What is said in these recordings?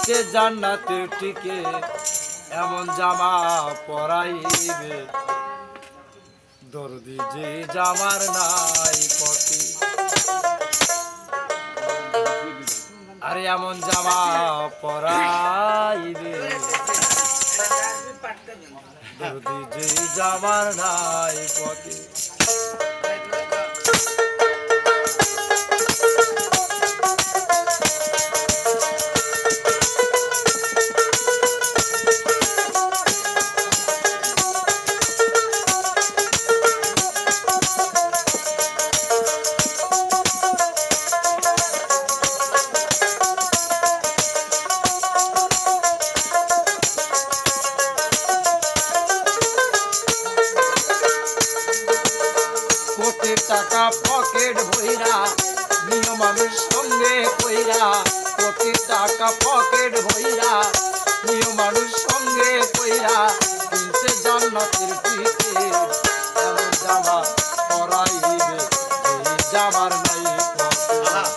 যে জান্নাতে টিকে এমন জামা পরাইবে, দর্দি যে জামার নাই পটি। আরে এমন জামা পরাইবে, দর্দি যে জামার নাই পটি। কোটি টাকা পকেট ভইরা নিয় মানুষ সঙ্গে কইরা, কোটি টাকা পকেট ভইরা নিয় মানুষ সঙ্গে কইরা, কিনতে জান্নাতের টিকিট এমন জামা পরাইবে, এই জামার নাই পকেট।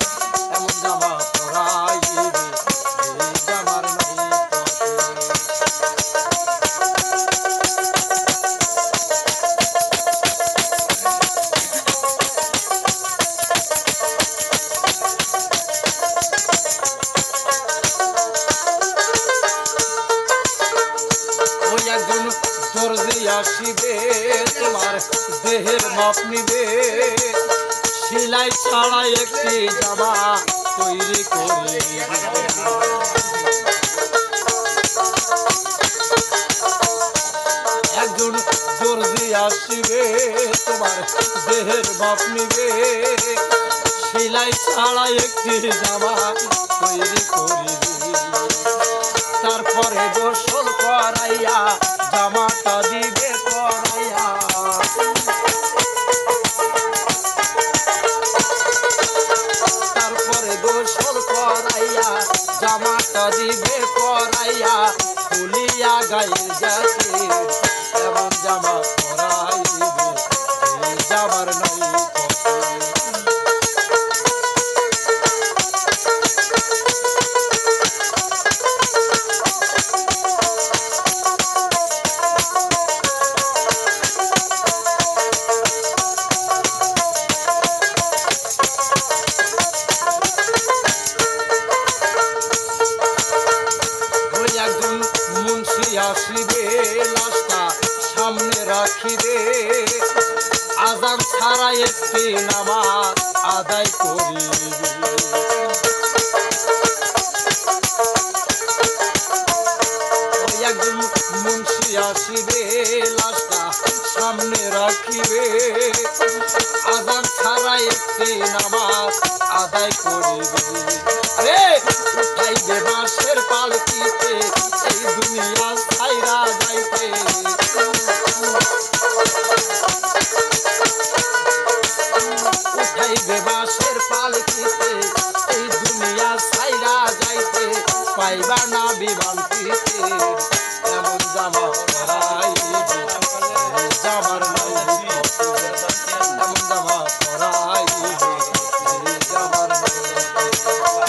এমন জামা পরাইবে, এই জামার নাই পকেট। একজন দর্জি আসিবে, তোমার দেহের মাপ নিবে, সেলাই ছাড়া একটি জামা তৈরি করে। একজন দর্জি আসিবে, তোমার দেহের মাপ নিবে, সেলাই ছাড়া একটি জামা তৈরি করিবে। তারপরে গোসল করাইয়া জামাটা দিবে পরাইয়া, তারপরে গোসল করাইয়া জামাটা দিবে পরাইয়া, খুলিয়া গায়ের যাচ্ছে এমন জামা পরাইবে, এই জামার নাই পকেট। একজন মুন্সি আসিবে, লাশটা সামনে রাখিবে, আজান ছাড়া একটি নামাজ আদায় করিবে। একজন মুন্সি আসিবে, লাশটা সামনে রাখিবে, আজান ছাড়া একটি নামাজ আদায় করিবে। উঠাইবে বাঁশের পালকিতে এই দুনিয়া ছাইরা যাইতে, উঠাইবে বাঁশের পালকিতে এই দুনিয়া ছাইরা যাইতে, পাইবা না বিমানটিতে এমন জামা পরাইবে, এই জামার নাই পকেট। এমন জামা পরাইবে, এই জামার নাই পকেট।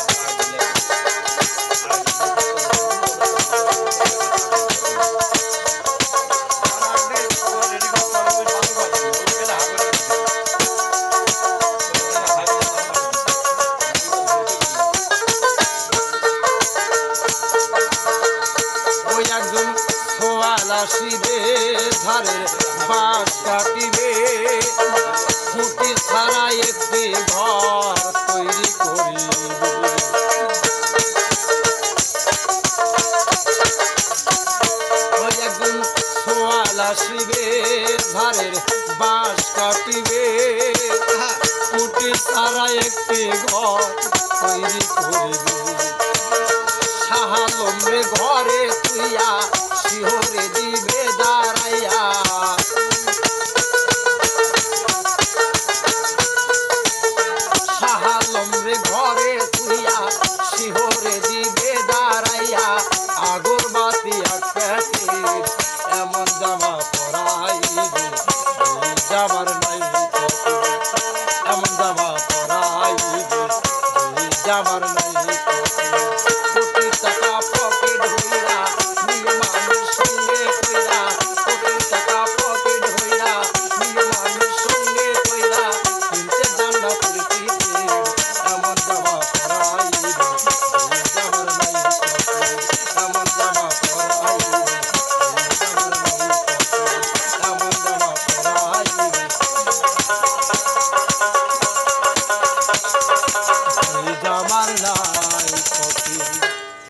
একজন সোয়াল আসিবে, ধারের বাঁশ কাটিবে, খুঁটি ছাড়া একটি ঘর তৈরি করিবে। একজন সোয়াল আসিবে, ধারের বাঁশ কাটিবে, খুঁটি ছাড়া একটি ঘর তৈরি করিবে। শাহালমরে ঘরে তুইয়া শিহরে দিবে দাঁড়াইয়া, শাহালমরে ঘরে তুইয়া শিহরে দিবে দাঁড়াইয়া, আগরবাতি আটকাতে এমন জামা পরাইবে, এই জামার নাই পকেট। এমন জামা পরাইবে, এই আমার নাই কোটি টাকা পকেট হইয়া